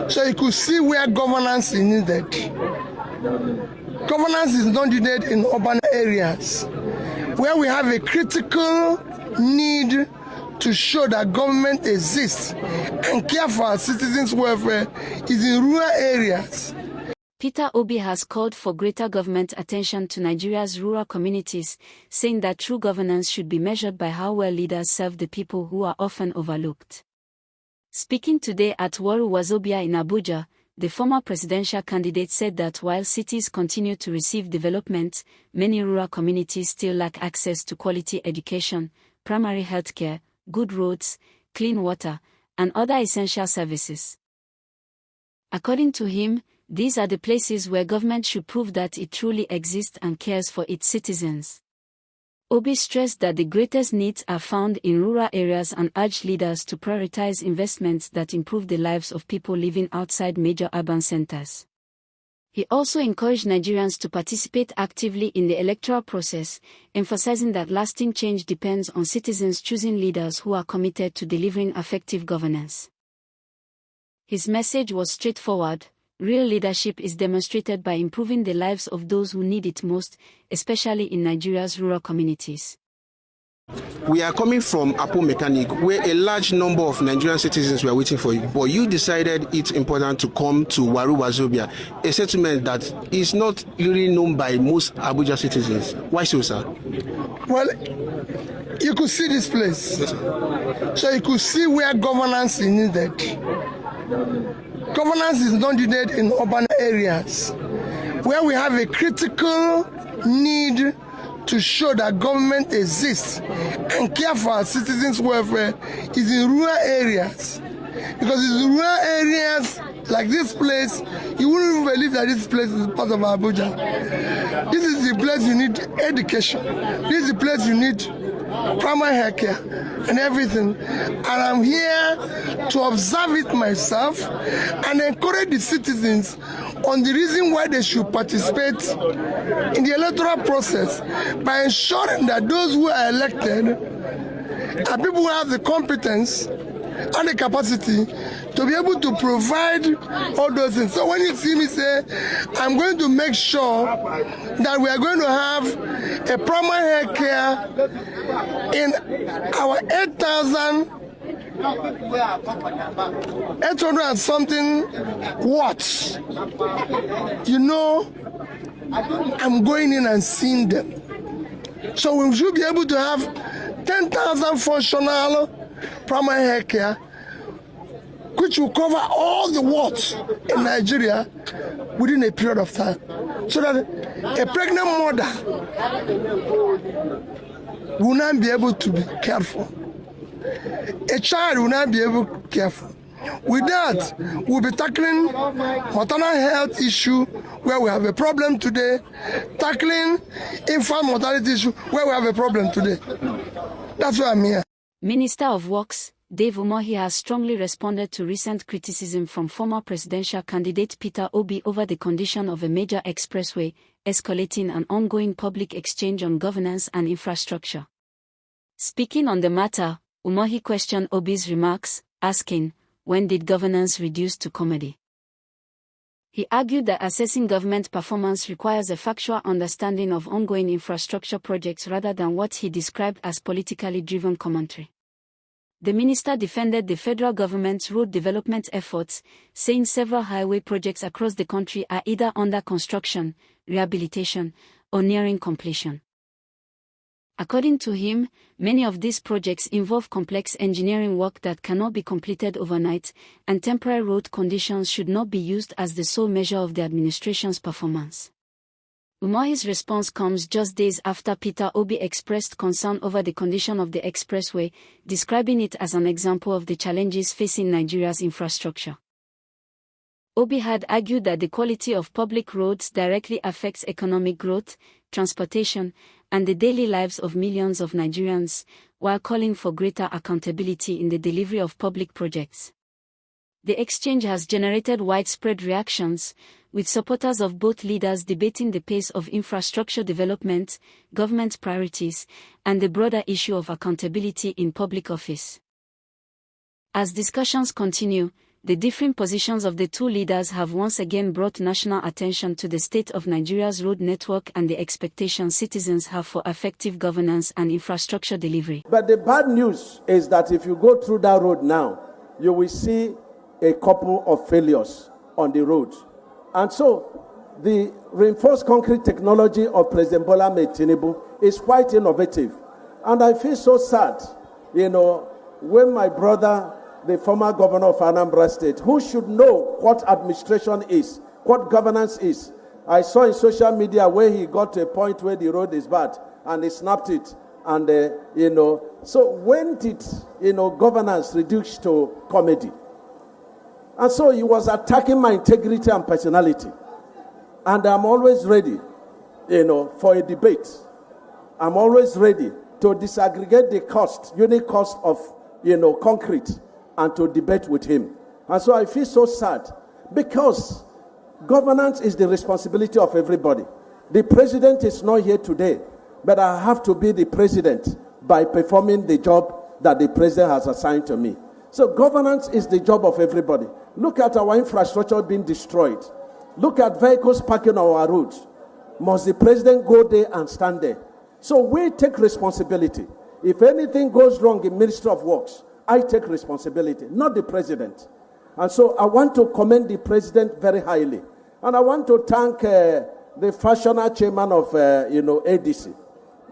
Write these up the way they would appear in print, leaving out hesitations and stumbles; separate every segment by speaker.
Speaker 1: So you could see where governance is needed. Governance is not needed in urban areas, where we have a critical need to show that government exists and care for our citizens' welfare is in rural areas.
Speaker 2: Peter Obi has called for greater government attention to Nigeria's rural communities, saying that true governance should be measured by how well leaders serve the people who are often overlooked. Speaking today at Works Wazobia in Abuja, the former presidential candidate said that while cities continue to receive development, many rural communities still lack access to quality education, primary health care, good roads, clean water, and other essential services. According to him, these are the places where government should prove that it truly exists and cares for its citizens. Obi stressed that the greatest needs are found in rural areas and urged leaders to prioritize investments that improve the lives of people living outside major urban centers. He also encouraged Nigerians to participate actively in the electoral process, emphasizing that lasting change depends on citizens choosing leaders who are committed to delivering effective governance. His message was straightforward: real leadership is demonstrated by improving the lives of those who need it most, especially in Nigeria's rural communities.
Speaker 3: We are coming from Apo Mechanic, where a large number of Nigerian citizens were waiting for you, but you decided it's important to come to Works Wazobia, a settlement that is not really known by most Abuja citizens. Why so, sir?
Speaker 1: Well, you could see this place. Yes, so you could see where governance is needed. Governance is not needed in urban areas, where we have a critical need to show that government exists and care for our citizens' welfare is in rural areas. Because in rural areas like this place, you wouldn't even believe that this place is part of Abuja. This is the place you need education. This is the place you need primary health care and everything. And I'm here to observe it myself and encourage the citizens on the reason why they should participate in the electoral process by ensuring that those who are elected are people who have the competence and the capacity to be able to provide all those things. So when you see me say, I'm going to make sure that we are going to have a primary health care in our 800 and something watts, you know, I'm going in and seeing them. So we should be able to have 10,000 functional primary health care, which will cover all the wards in Nigeria within a period of time, so that a pregnant mother will not be able to be careful. A child will not be able to be careful. With that, we'll be tackling maternal health issue where we have a problem today, tackling infant mortality issue where we have a problem today. That's why I'm here.
Speaker 2: Minister of Works, David Umahi, has strongly responded to recent criticism from former presidential candidate Peter Obi over the condition of a major expressway, escalating an ongoing public exchange on governance and infrastructure. Speaking on the matter, Umahi questioned Obi's remarks, asking, when did governance reduce to comedy? He argued that assessing government performance requires a factual understanding of ongoing infrastructure projects rather than what he described as politically driven commentary. The minister defended the federal government's road development efforts, saying several highway projects across the country are either under construction, rehabilitation, or nearing completion. According to him, many of these projects involve complex engineering work that cannot be completed overnight, and temporary road conditions should not be used as the sole measure of the administration's performance. Umahi's response comes just days after Peter Obi expressed concern over the condition of the expressway, describing it as an example of the challenges facing Nigeria's infrastructure. Obi had argued that the quality of public roads directly affects economic growth, transportation, and the daily lives of millions of Nigerians, while calling for greater accountability in the delivery of public projects. The exchange has generated widespread reactions, with supporters of both leaders debating the pace of infrastructure development, government priorities, and the broader issue of accountability in public office. As discussions continue, The differing positions of the two leaders have once again brought national attention to the state of Nigeria's road network and the expectations citizens have for effective governance and infrastructure delivery.
Speaker 4: But the bad news is that if you go through that road now, you will see a couple of failures on the road. And so the reinforced concrete technology of President Bola Ahmed Tinubu is quite innovative. And I feel so sad, when my brother, the former governor of Anambra State, who should know what administration is, what governance is. I saw in social media where he got to a point where the road is bad and he snapped it. And, so when did, governance reduce to comedy? And so he was attacking my integrity and personality. And I'm always ready, for a debate. I'm always ready to disaggregate the cost, unit cost of, concrete, and to debate with him. And so I feel so sad because governance is the responsibility of everybody. The president is not here today, but I have to be the president by performing the job that the president has assigned to me. So governance is the job of everybody. Look at our infrastructure being destroyed. Look at vehicles parking on our roads. Must the president go there and stand there? So we take responsibility. If anything goes wrong in Ministry of Works, I take responsibility, not the president. And so I want to commend the president very highly. And I want to thank the fashioner chairman of, ADC,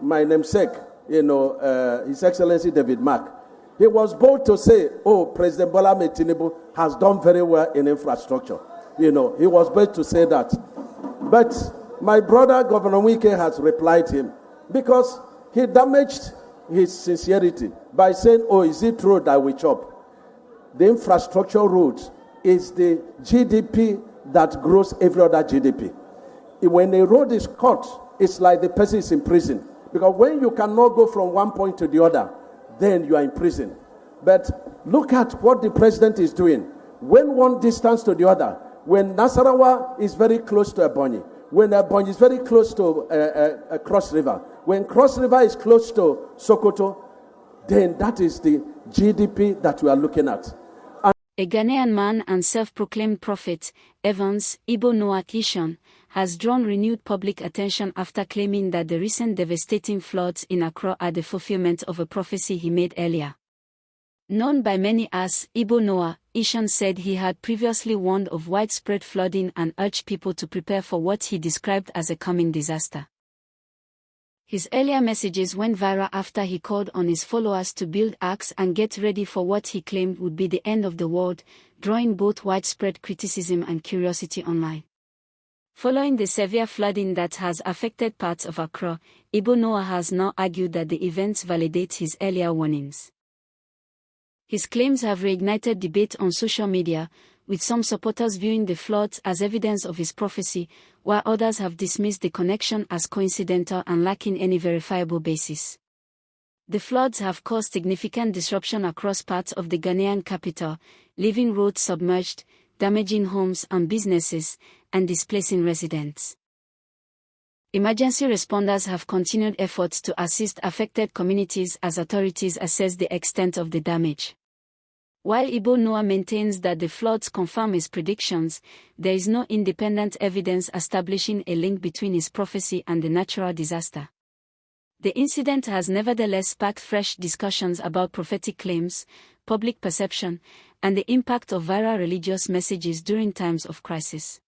Speaker 4: my namesake, His Excellency David Mark. He was bold to say, President Bola Ahmed Tinubu has done very well in infrastructure. He was bold to say that. But my brother, Governor Wike, has replied him because he damaged his sincerity by saying, is it road that we chop? The infrastructure road is the GDP that grows every other GDP. When a road is cut, it's like the person is in prison. Because when you cannot go from one point to the other, then you are in prison. But look at what the president is doing. When one distance to the other, when Nasarawa is very close to Ebonyi, when Ebonyi is very close to Cross River, when Cross River is close to Sokoto, then that is the GDP that we are looking at.
Speaker 2: A Ghanaian man and self-proclaimed prophet, Evans Ibo Noah Kishon, has drawn renewed public attention after claiming that the recent devastating floods in Accra are the fulfillment of a prophecy he made earlier. Known by many as Ibo Noah, Ishon said he had previously warned of widespread flooding and urged people to prepare for what he described as a coming disaster. His earlier messages went viral after he called on his followers to build arks and get ready for what he claimed would be the end of the world, drawing both widespread criticism and curiosity online. Following the severe flooding that has affected parts of Accra, Ibo Noah has now argued that the events validate his earlier warnings. His claims have reignited debate on social media, with some supporters viewing the floods as evidence of his prophecy, while others have dismissed the connection as coincidental and lacking any verifiable basis. The floods have caused significant disruption across parts of the Ghanaian capital, leaving roads submerged, damaging homes and businesses, and displacing residents. Emergency responders have continued efforts to assist affected communities as authorities assess the extent of the damage. While Ibo Noah maintains that the floods confirm his predictions, there is no independent evidence establishing a link between his prophecy and the natural disaster. The incident has nevertheless sparked fresh discussions about prophetic claims, public perception, and the impact of viral religious messages during times of crisis.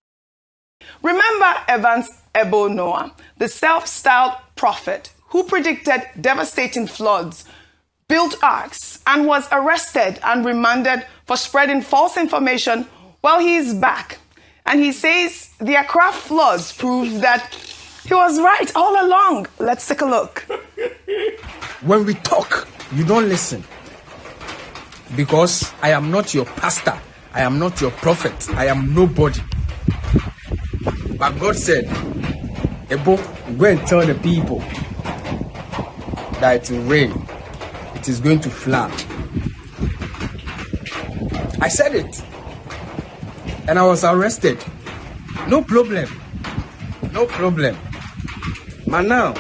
Speaker 5: Remember Evans Ibo Noah, the self-styled prophet who predicted devastating floods, built arks, and was arrested and remanded for spreading false information. Well, he is back. And he says the Accra floods prove that he was right all along. Let's take a look.
Speaker 6: When we talk, you don't listen. Because I am not your pastor. I am not your prophet. I am nobody. But God said, Ebo, go and tell the people that it will rain. It is going to flood. I said it. And I was arrested. No problem. No problem. But now,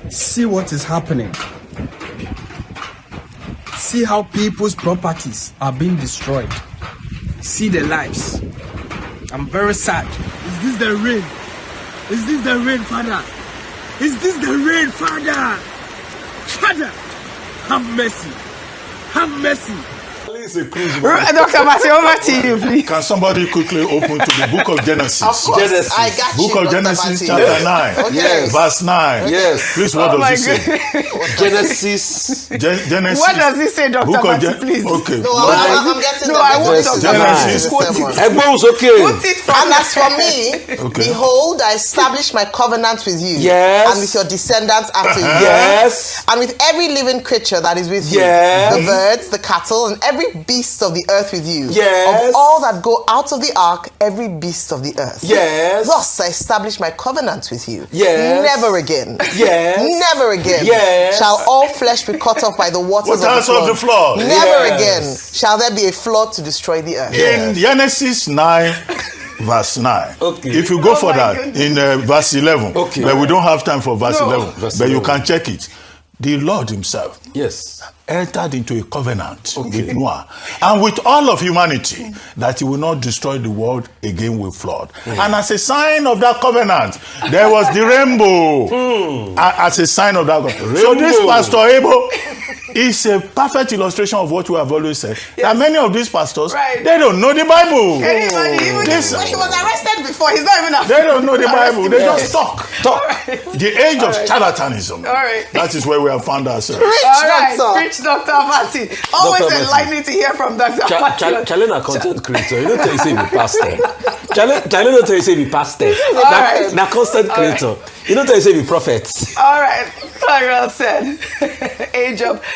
Speaker 6: see what is happening. See how people's properties are being destroyed. see the lives. I'm very sad. Is this the rain? Is this the rain, Father? Is this the rain, Father? Father, have mercy. Have mercy.
Speaker 5: Dr. Matthew, over to you, please.
Speaker 7: Can somebody quickly open to the book of Genesis?
Speaker 8: Of course.
Speaker 7: Genesis.
Speaker 8: I got
Speaker 7: book
Speaker 8: you,
Speaker 7: of
Speaker 8: Dr.
Speaker 7: Genesis,
Speaker 8: Matthew.
Speaker 7: chapter 9,
Speaker 8: Okay.
Speaker 7: verse 9.
Speaker 8: Yes.
Speaker 7: Please, what does it say?
Speaker 8: Genesis.
Speaker 7: Genesis.
Speaker 5: What does he say, Dr.
Speaker 7: Book of
Speaker 5: Matthew, please?
Speaker 7: Okay.
Speaker 8: No, I'm getting
Speaker 5: No, I want
Speaker 8: Genesis.
Speaker 5: Dr. Matthew
Speaker 7: Genesis.
Speaker 5: to quote it.
Speaker 8: Everyone's okay.
Speaker 5: Put it from
Speaker 8: And as for me,
Speaker 7: Okay.
Speaker 8: behold, I establish my covenant with you.
Speaker 9: Yes.
Speaker 8: And with your descendants after you.
Speaker 9: Yes.
Speaker 8: And with every living creature that is with
Speaker 9: Yes.
Speaker 8: you. The birds, the cattle, and every beast of the earth with you.
Speaker 9: Yes.
Speaker 8: Of all that go out of the ark, every beast of the earth.
Speaker 9: Yes.
Speaker 8: Thus I establish my covenant with you.
Speaker 9: Yes.
Speaker 8: Never again.
Speaker 9: Yes.
Speaker 8: Never again.
Speaker 9: Yes.
Speaker 8: Shall all flesh be cut off by the waters
Speaker 7: Waters
Speaker 8: of the flood. Never
Speaker 9: Yes.
Speaker 8: again shall there be a flood to destroy the earth.
Speaker 7: In Genesis 9, verse 9.
Speaker 9: Okay.
Speaker 7: If you go
Speaker 5: Oh
Speaker 7: for
Speaker 5: my
Speaker 7: that,
Speaker 5: goodness.
Speaker 7: in verse 11,
Speaker 9: Okay.
Speaker 7: but we don't have time for verse
Speaker 5: No.
Speaker 7: 11,
Speaker 9: Verse
Speaker 7: but you
Speaker 9: 11.
Speaker 7: can check it. The Lord himself
Speaker 9: Yes.
Speaker 7: entered into a covenant with Noah and with all of humanity that he will not destroy the world again with flood. And as a sign of that covenant, there was the rainbow. As a sign of that covenant. So this
Speaker 9: Rainbow.
Speaker 7: Pastor Abel is a perfect illustration of what we have always said. That many of these pastors,
Speaker 5: Right.
Speaker 7: they don't know the Bible.
Speaker 5: Anybody, even
Speaker 7: This-
Speaker 5: when he was arrested before, he's not even
Speaker 7: They don't know the Bible. They
Speaker 5: arrested.
Speaker 7: just talk.
Speaker 5: All right.
Speaker 7: The age of charlatanism.
Speaker 5: All right.
Speaker 7: That is where we have found ourselves.
Speaker 5: All right,
Speaker 8: Doctor.
Speaker 5: preach, Dr. Matthew. Always
Speaker 9: Dr. Matthew.
Speaker 5: enlightening to hear from Dr. Matthew.
Speaker 9: Challenge a content creator. You don't tell you say be pastor. Challenge don't tell you say be pastor.
Speaker 5: right.
Speaker 9: Na content creator. You don't tell you say be prophet.
Speaker 5: All right, very well said. Age of